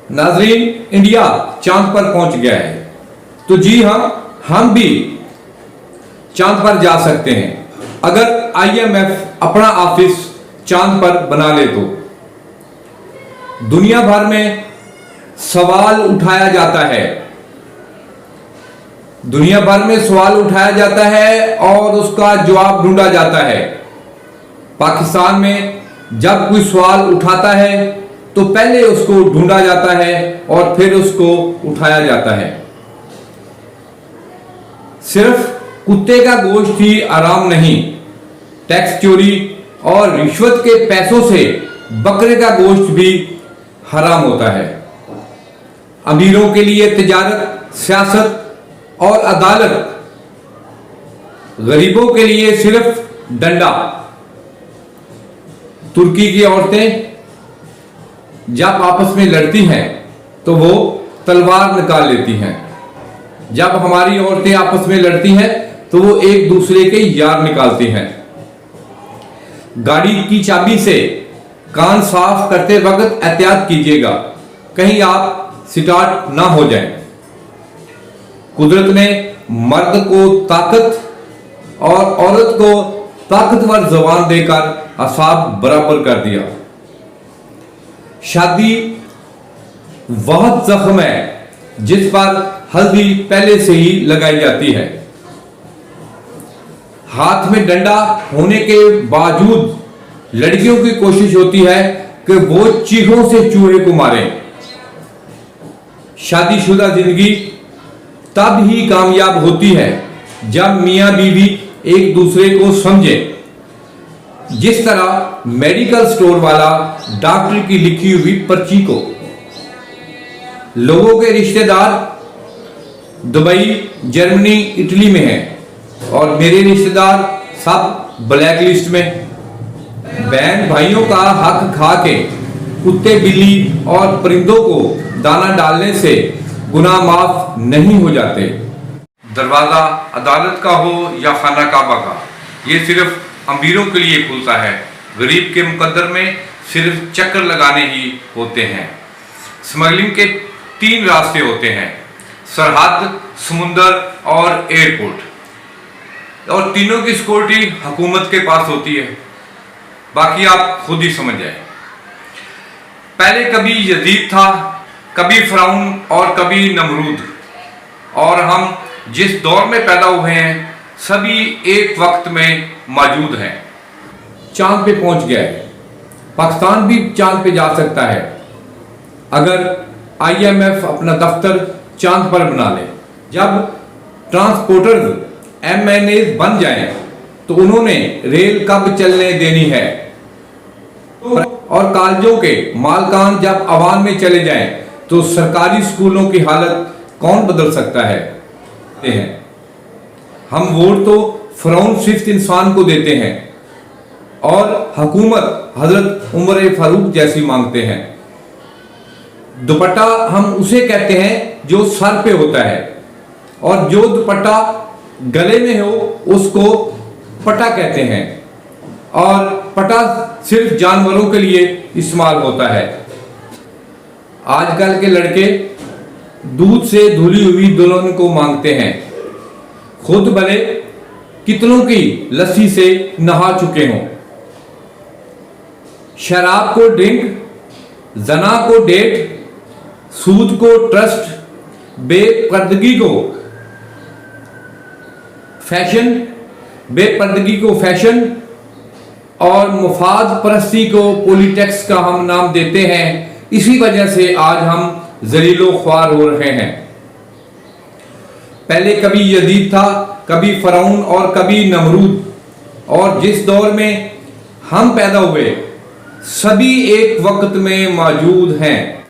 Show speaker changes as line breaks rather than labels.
नाजरीन, इंडिया चांद पर पहुंच गया है। तो जी हाँ, हम भी चांद पर जा सकते हैं अगर आईएमएफ अपना ऑफिस चांद पर बना ले तो। दुनिया भर में सवाल उठाया जाता है, दुनिया भर में सवाल उठाया जाता है और उसका जवाब ढूंढा जाता है। पाकिस्तान में जब कोई सवाल उठाता है तो पहले उसको ढूंढा जाता है और फिर उसको उठाया जाता है। सिर्फ कुत्ते का गोश्त ही आराम नहीं, टैक्स चोरी और रिश्वत के पैसों से बकरे का गोश्त भी हराम होता है। अमीरों के लिए तिजारत, सियासत और अदालत, गरीबों के लिए सिर्फ डंडा। तुर्की की औरतें जब आपस में लड़ती हैं तो वो तलवार निकाल लेती हैं। जब हमारी औरतें आपस में लड़ती हैं तो वो एक दूसरे के यार निकालती हैं। गाड़ी की चाबी से कान साफ करते वक्त एहतियात कीजिएगा, कहीं आप स्टार्ट ना हो जाएं। कुदरत ने मर्द को ताकत और औरत को ताकतवर जबान देकर असाब बराबर कर दिया। शादी वह जख्म है जिस पर हल्दी पहले से ही लगाई जाती है। हाथ में डंडा होने के बावजूद लड़कियों की कोशिश होती है कि वो चीखों से चूहे को मारें। शादीशुदा जिंदगी तब ही कामयाब होती है जब मियां बीवी एक दूसरे को समझे। जिस तरह मेडिकल स्टोर वाला डॉक्टर की लिखी हुई पर्ची को। लोगों के रिश्तेदार दुबई, जर्मनी, इटली में हैं और मेरे रिश्तेदार सब ब्लैक लिस्ट में। बहन भाइयों का हक खा के कुत्ते, बिल्ली और परिंदों को दाना डालने से गुनाह माफ नहीं हो जाते। दरवाजा अदालत का हो या खाना काबा का, ये सिर्फ अमीरों के लिए खुलता है। गरीब के मुकद्दर में सिर्फ चक्कर लगाने ही होते हैं। स्मगलिंग के 3 रास्ते होते हैं, सरहद, समुंदर और एयरपोर्ट, और तीनों की सिक्योरिटी हुकूमत के पास होती है। बाकी आप खुद ही समझ जाए। पहले कभी यजीद था, कभी फिरौन और कभी नमरूद, और हम जिस दौर में पैदा हुए हैं सभी एक वक्त में मौजूद हैं। चांद पे पहुंच गया है, पाकिस्तान भी चांद पे जा सकता है अगर आईएमएफ अपना दफ्तर चांद पर बना ले। जब ट्रांसपोर्टर्स एमएनए बन जाएं तो उन्होंने रेल कब चलने देनी है, और कॉलेजों के मालकान जब अवाम में चले जाएं तो सरकारी स्कूलों की हालत कौन बदल सकता है। हम वोट तो फिरौन सिर्फ इंसान को देते हैं और हुकूमत हजरत उमर फारूक जैसी मांगते हैं। दुपट्टा हम उसे कहते हैं जो सर पे होता है, और जो दुपट्टा गले में हो उसको पटा कहते हैं, और पटा सिर्फ जानवरों के लिए इस्तेमाल होता है। आजकल के लड़के दूध से धुली हुई दुल्हन को मांगते हैं, खुद भले कितनों की लस्सी से नहा चुके हों। शराब को ड्रिंक, जना को डेट, सूद को ट्रस्ट, बेपर्दगी को फैशन, बेपर्दगी को फैशन और मुफाद परस्ती को पॉलिटिक्स का हम नाम देते हैं। इसी वजह से आज हम जलीलो ख्वार हो रहे हैं। पहले कभी यजीद था, कभी फिरौन और कभी नमरूद, और जिस दौर में हम पैदा हुए सभी एक वक्त में मौजूद हैं।